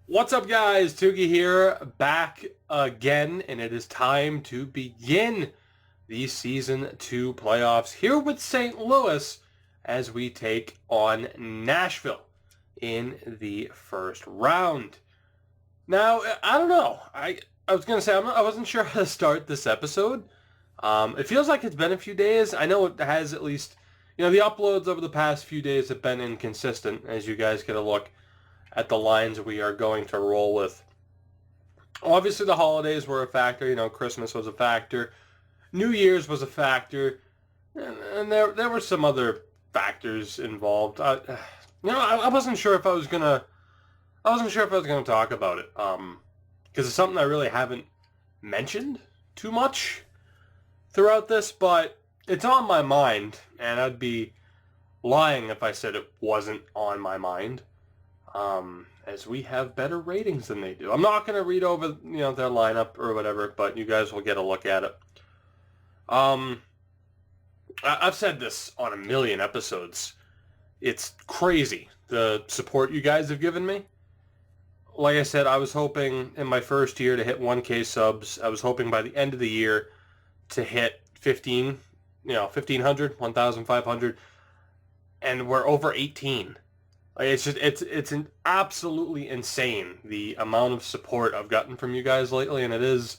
What's up, guys? Tugi here, back again, and it is time to begin the Season 2 playoffs here with St. Louis as we take on Nashville in the first round. Now, I don't know. I was going to say, I wasn't sure how to start this episode. It feels like it's been a few days. I know it has at least, the uploads over the past few days have been inconsistent, as you guys get a look at the lines we are going to roll with. Obviously, the holidays were a factor. Christmas was a factor. New Year's was a factor. And there were some other factors involved. I wasn't sure if I was gonna talk about it. Because it's something I really haven't mentioned too much throughout this, but it's on my mind, and I'd be lying if I said it wasn't on my mind. As we have better ratings than they do. I'm not going to read over, their lineup or whatever, but you guys will get a look at it. I've said this on a million episodes. It's crazy, the support you guys have given me. Like I said, I was hoping in my first year to hit 1K subs. I was hoping by the end of the year to hit 1,500, 1,500, and we're over 18. It's an absolutely insane the amount of support I've gotten from you guys lately, and it is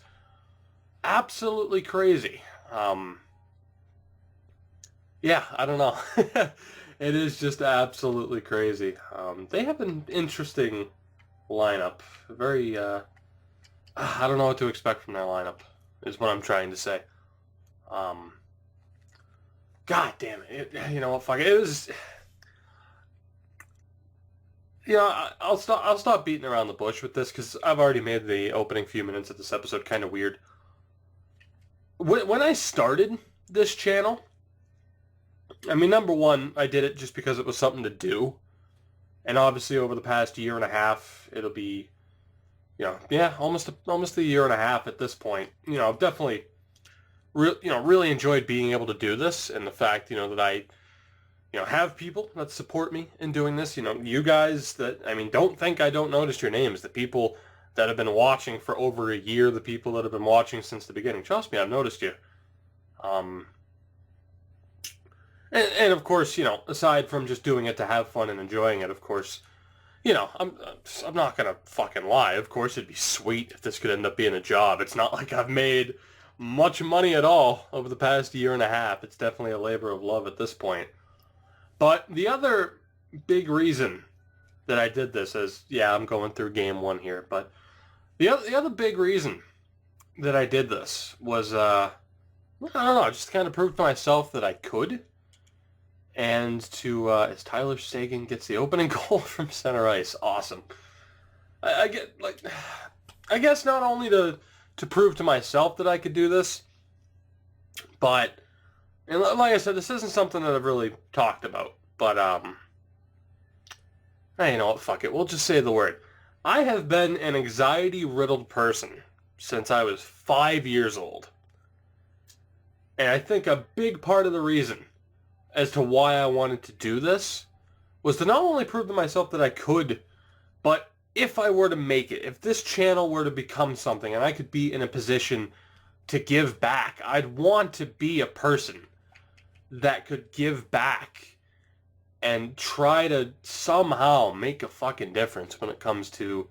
absolutely crazy. Yeah, I don't know. It is just absolutely crazy. They have an interesting lineup. Very, I don't know what to expect from their lineup, is what I'm trying to say. God damn it. You know what, fuck it. It was... I'll stop beating around the bush with this because I've already made the opening few minutes of this episode kind of weird. When I started this channel, I mean, number one, I did it just because it was something to do. And obviously over the past year and a half, it'll be, almost a year and a half at this point. I've definitely, really enjoyed being able to do this, and the fact, that I have people that support me in doing this. You guys that, don't think I don't notice your names. The people that have been watching for over a year, the people that have been watching since the beginning. Trust me, I've noticed you. And of course, aside from just doing it to have fun and enjoying it, of course, I'm not going to fucking lie. Of course, it'd be sweet if this could end up being a job. It's not like I've made much money at all over the past year and a half. It's definitely a labor of love at this point. But the other big reason that I did this is, I'm going through game one here, but the other big reason that I did this was, I don't know, just kind of proved to myself that I could. And as Tyler Seguin gets the opening goal from center ice, awesome. I guess not only to prove to myself that I could do this, but... And like I said, this isn't something that I've really talked about, but, you know what, fuck it, we'll just say the word. I have been an anxiety-riddled person since I was 5 years old. And I think a big part of the reason as to why I wanted to do this was to not only prove to myself that I could, but if I were to make it, if this channel were to become something and I could be in a position to give back, I'd want to be a person that could give back and try to somehow make a fucking difference when it comes to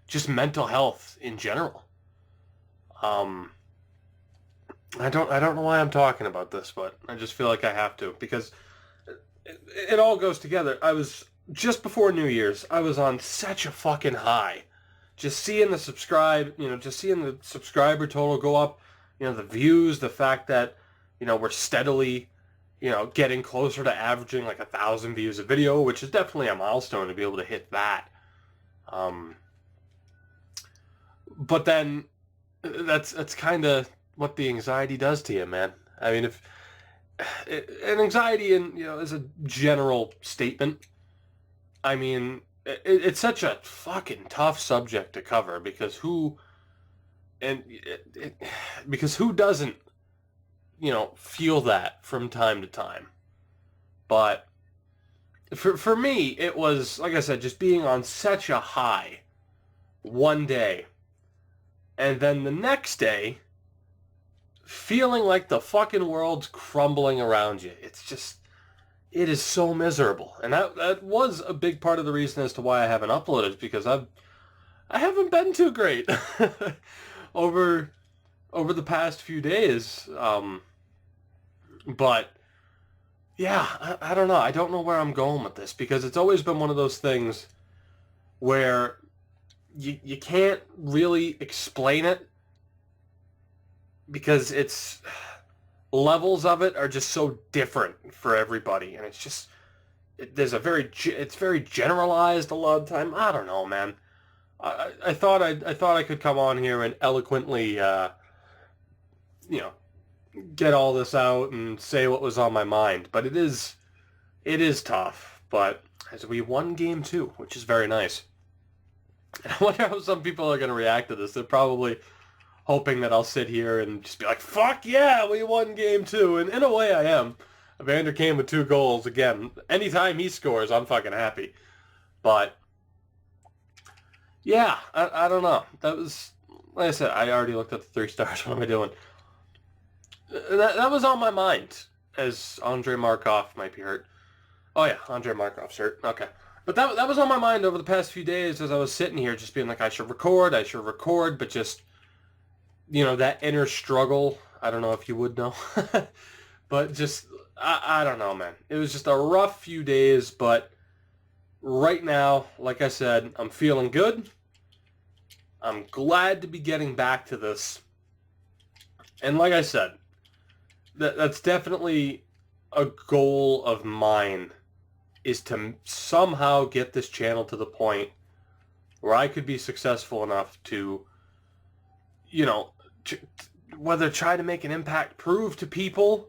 just mental health in general. I don't know why I'm talking about this, but I just feel like I have to, because it all goes together. I was, just before New Year's, I was on such a fucking high. Just seeing the subscriber total go up, the views, the fact that, we're steadily, getting closer to averaging like 1,000 views a video, which is definitely a milestone to be able to hit that. But then that's kind of what the anxiety does to you, man. I mean, an anxiety is a general statement. I mean, it's such a fucking tough subject to cover because who doesn't feel that from time to time. But for me, it was, like I said, just being on such a high one day, and then the next day, feeling like the fucking world's crumbling around you. It's just, it is so miserable. And that was a big part of the reason as to why I haven't uploaded, because I haven't been too great over the past few days. But yeah, I don't know. I don't know where I'm going with this, because it's always been one of those things where you can't really explain it, because it's levels of it are just so different for everybody, and it's just it's very generalized a lot of the time. I don't know, man. I thought I could come on here and eloquently get all this out and say what was on my mind, but it is tough. But as we won game 2, which is very nice. And I wonder how some people are going to react to this. They're probably hoping that I'll sit here and just be like, fuck yeah, we won game 2. And in a way I am. Evander came with 2 goals. Again, anytime he scores, I'm fucking happy. But yeah, I don't know. That was, like I said, I already looked at the 3 stars. What am I doing? That was on my mind, as Andrei Markov might be hurt. Oh yeah, Andrei Markov's hurt. Okay. But that was on my mind over the past few days as I was sitting here just being like, I should record, but just, that inner struggle, I don't know if you would know, but just, I don't know, man. It was just a rough few days, but right now, like I said, I'm feeling good. I'm glad to be getting back to this. And like I said, that's definitely a goal of mine, is to somehow get this channel to the point where I could be successful enough to, whether try to make an impact, prove to people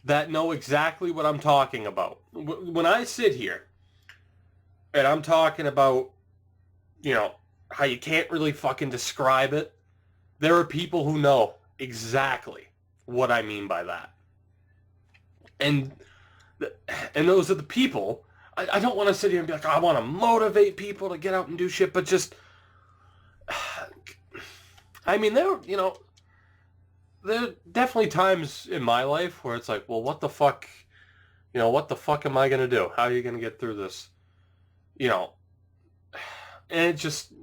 that know exactly what I'm talking about. When I sit here and I'm talking about, how you can't really fucking describe it, there are people who know exactly what I mean by that. And those are the people. I don't want to sit here and be like, oh, I want to motivate people to get out and do shit, but just, I mean, there are definitely times in my life where it's like, well, what the fuck am I going to do? How are you going to get through this? And it just,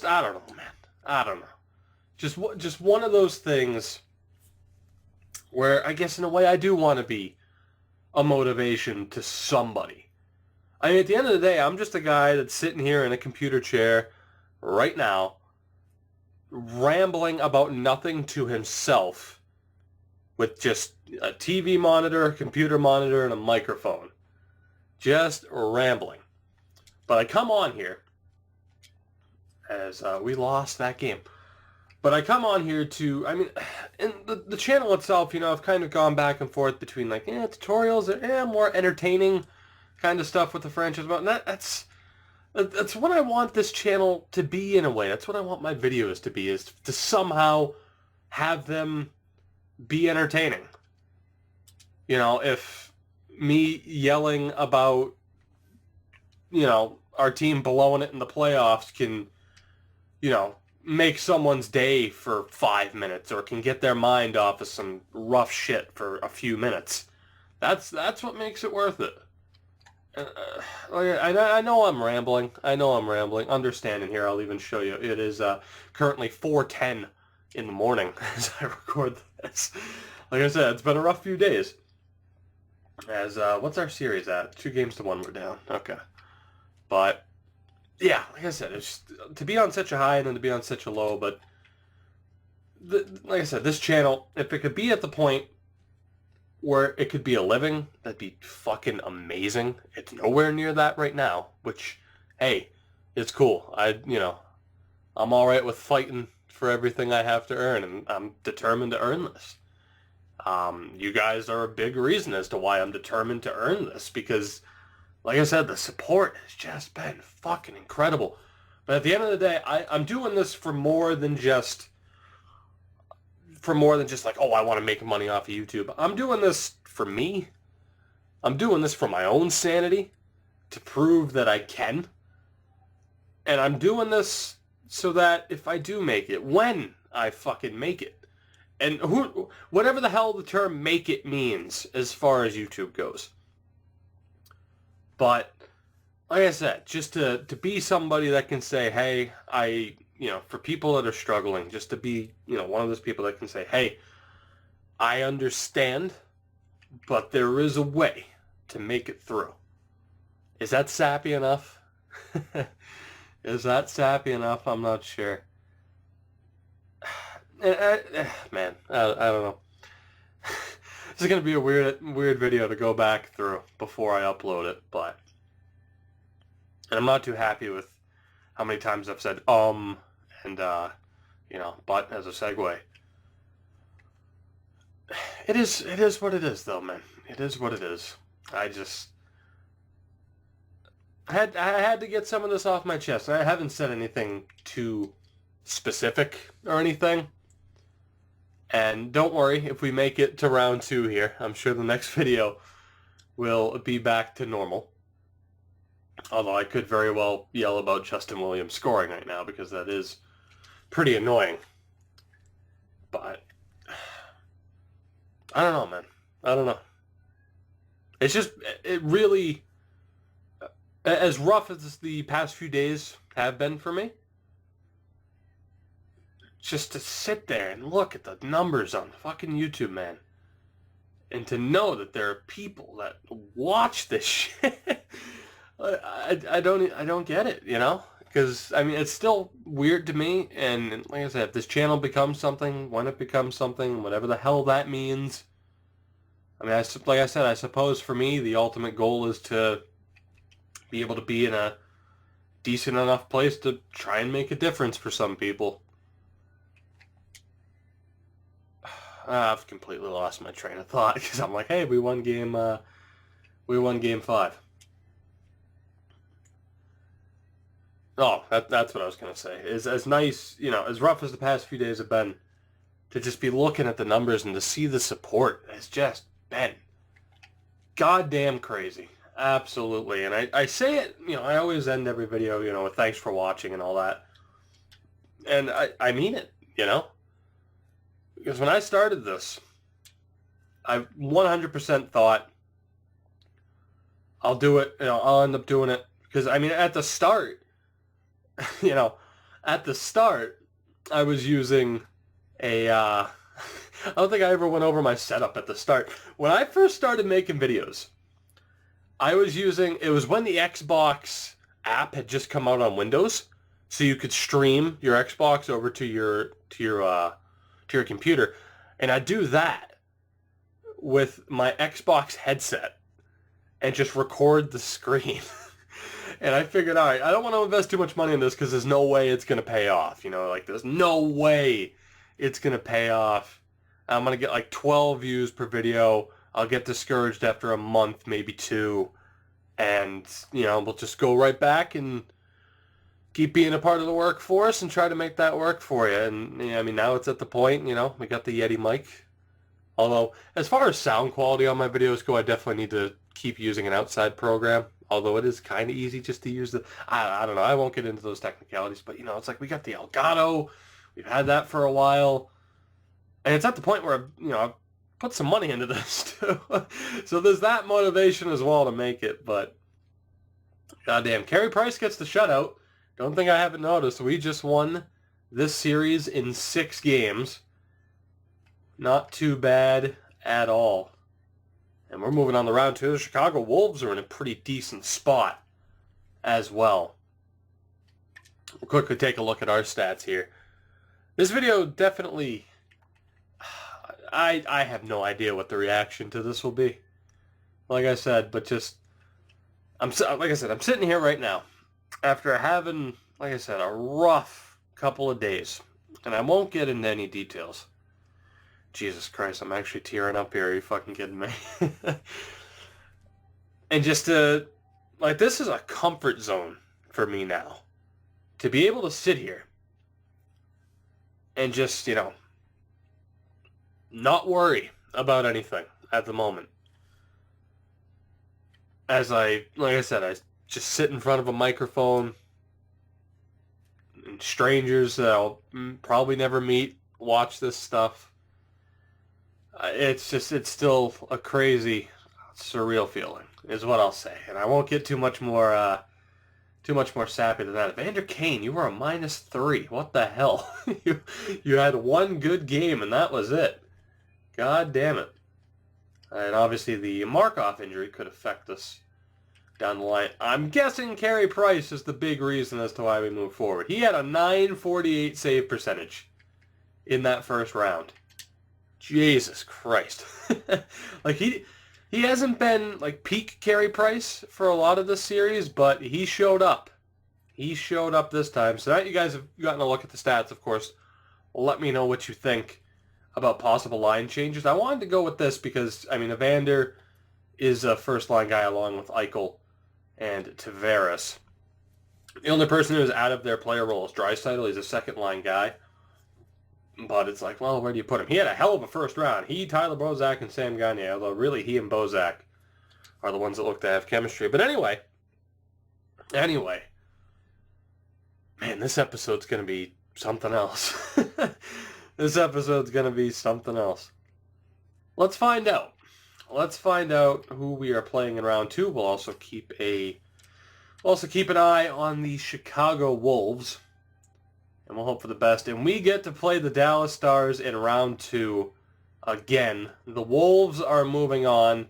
I don't know, man. I don't know. Just one of those things where I guess in a way I do want to be a motivation to somebody. I mean, at the end of the day, I'm just a guy that's sitting here in a computer chair right now, rambling about nothing to himself, with just a TV monitor, a computer monitor, and a microphone. Just rambling. But I come on here, as we lost that game. But I come on here to, I mean, and the channel itself, I've kind of gone back and forth between like, tutorials and more entertaining kind of stuff with the franchise. But that's what I want this channel to be in a way. That's what I want my videos to be, is to somehow have them be entertaining. If me yelling about, our team blowing it in the playoffs can, make someone's day for 5 minutes, or can get their mind off of some rough shit for a few minutes. That's what makes it worth it. I know I'm rambling. Understanding here, I'll even show you. It is currently 4:10 in the morning as I record this. Like I said, it's been a rough few days. As what's our series at? 2-1 we're down. Okay, but yeah, like I said, it's just, to be on such a high and then to be on such a low. But like I said, this channel, if it could be at the point where it could be a living, that'd be fucking amazing. It's nowhere near that right now, which, hey, it's cool. I'm all right with fighting for everything I have to earn, and I'm determined to earn this. You guys are a big reason as to why I'm determined to earn this, because, like I said, the support has just been fucking incredible. But at the end of the day, I'm doing this for more than just like, oh, I want to make money off of YouTube. I'm doing this for me. I'm doing this for my own sanity, to prove that I can. And I'm doing this so that if I do make it, when I fucking make it, and whatever the hell the term make it means as far as YouTube goes. But like I said, just to be somebody that can say, hey, for people that are struggling, just to be, one of those people that can say, hey, I understand, but there is a way to make it through. Is that sappy enough? Is that sappy enough? I'm not sure. Man, I don't know. This is going to be a weird video to go back through before I upload it, but... And I'm not too happy with how many times I've said, and, but as a segue. It is what it is, though, man. It is what it is. I had to get some of this off my chest. I haven't said anything too specific or anything. And don't worry, if we make it to round 2 here, I'm sure the next video will be back to normal. Although I could very well yell about Justin Williams scoring right now, because that is pretty annoying. But I don't know, man. I don't know. It's just, it really, as rough as the past few days have been for me, just to sit there and look at the numbers on fucking YouTube, man, and to know that there are people that watch this shit, I don't get it, because, I mean, it's still weird to me, and like I said, if this channel becomes something, when it becomes something, whatever the hell that means, I mean, like I said, I suppose for me, the ultimate goal is to be able to be in a decent enough place to try and make a difference for some people. I've completely lost my train of thought, because I'm like, hey, we won game 5. Oh, that's what I was going to say. Is as nice, as rough as the past few days have been, to just be looking at the numbers and to see the support has just been goddamn crazy. Absolutely. And I say it, I always end every video, with thanks for watching and all that. And I mean it, Because when I started this, I 100% thought I'll do it, I'll end up doing it. Because, I mean, at the start, I was using I don't think I ever went over my setup at the start. When I first started making videos, I was using, it was when the Xbox app had just come out on Windows, so you could stream your Xbox over to your computer, and I'd do that with my Xbox headset and just record the screen. And I figured, all right, I don't want to invest too much money in this because there's no way it's going to pay off. There's no way it's going to pay off. I'm going to get like 12 views per video. I'll get discouraged after a month, maybe 2. And, we'll just go right back and keep being a part of the workforce and try to make that work for you. And, I mean, now it's at the point, we got the Yeti mic. Although, as far as sound quality on my videos go, I definitely need to keep using an outside program. Although it is kind of easy just to use I don't know, I won't get into those technicalities, but, it's like we got the Elgato. We've had that for a while. And it's at the point where, I've put some money into this, too. So there's that motivation as well to make it, but goddamn, Carey Price gets the shutout. Don't think I haven't noticed. We just won this series in 6 games. Not too bad at all. And we're moving on to round 2. The Chicago Wolves are in a pretty decent spot as well. We'll quickly take a look at our stats here. This video definitely... I have no idea what the reaction to this will be. Like I said, but just... I'm sitting here right now after having, like I said, a rough couple of days. And I won't get into any details. Jesus Christ, I'm actually tearing up here. Are you fucking kidding me? And just to, like, this is a comfort zone for me now. To be able to sit here and just, not worry about anything at the moment. As like I said, I just sit in front of a microphone and strangers that I'll probably never meet watch this stuff. It's still a crazy, surreal feeling, is what I'll say. And I won't get too much more sappy than that. Evander Kane, you were a -3. What the hell? you had one good game, and that was it. God damn it. And obviously the Markov injury could affect us down the line. I'm guessing Carey Price is the big reason as to why we move forward. He had a .948 save percentage in that first round. Jesus Christ. Like, he hasn't been, like, peak Carey Price for a lot of this series, but he showed up. He showed up this time. So now you guys have gotten a look at the stats, of course. Let me know what you think about possible line changes. I wanted to go with this because, I mean, Evander is a first-line guy along with Eichel and Tavares. The only person who's out of their player role is Draisaitl. He's a second-line guy. But it's like, well, where do you put him? He had a hell of a first round. He, Tyler Bozak, and Sam Gagner, although really he and Bozak are the ones that look to have chemistry. But anyway, man, this episode's going to be something else. This episode's going to be something else. Let's find out. Let's find out who we are playing in round 2. We'll also keep an eye on the Chicago Wolves. And we'll hope for the best. And we get to play the Dallas Stars in round 2 again. The Wolves are moving on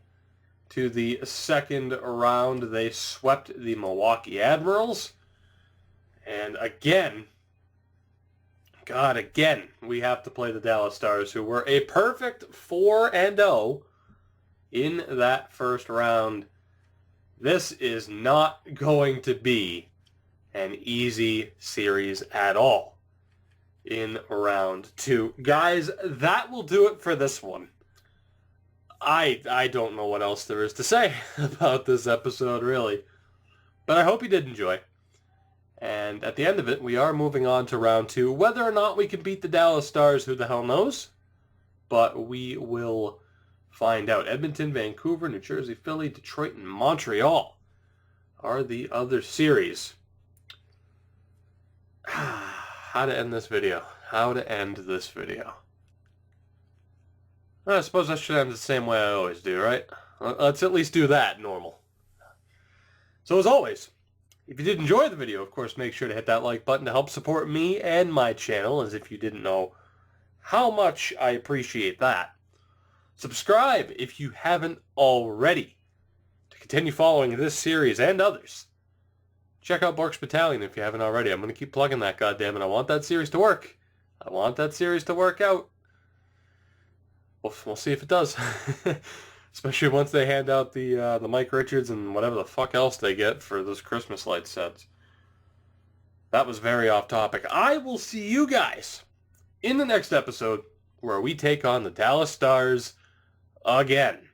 to the second round. They swept the Milwaukee Admirals. And again, we have to play the Dallas Stars, who were a perfect 4-0 in that first round. This is not going to be an easy series at all in round 2. Guys, that will do it for this one. I don't know what else there is to say about this episode, really. But I hope you did enjoy. And at the end of it, we are moving on to round 2. Whether or not we can beat the Dallas Stars, who the hell knows? But we will find out. Edmonton, Vancouver, New Jersey, Philly, Detroit, and Montreal are the other series. How to end this video. I suppose I should end the same way I always do, right? Let's at least do that normal. So as always, if you did enjoy the video, of course, make sure to hit that like button to help support me and my channel, as if you didn't know how much I appreciate that. Subscribe if you haven't already to continue following this series and others. Check out Bork's Battalion if you haven't already. I'm going to keep plugging that, goddammit. I want that series to work. I want that series to work out. We'll see if it does. Especially once they hand out the Mike Richards and whatever the fuck else they get for those Christmas light sets. That was very off topic. I will see you guys in the next episode where we take on the Dallas Stars again.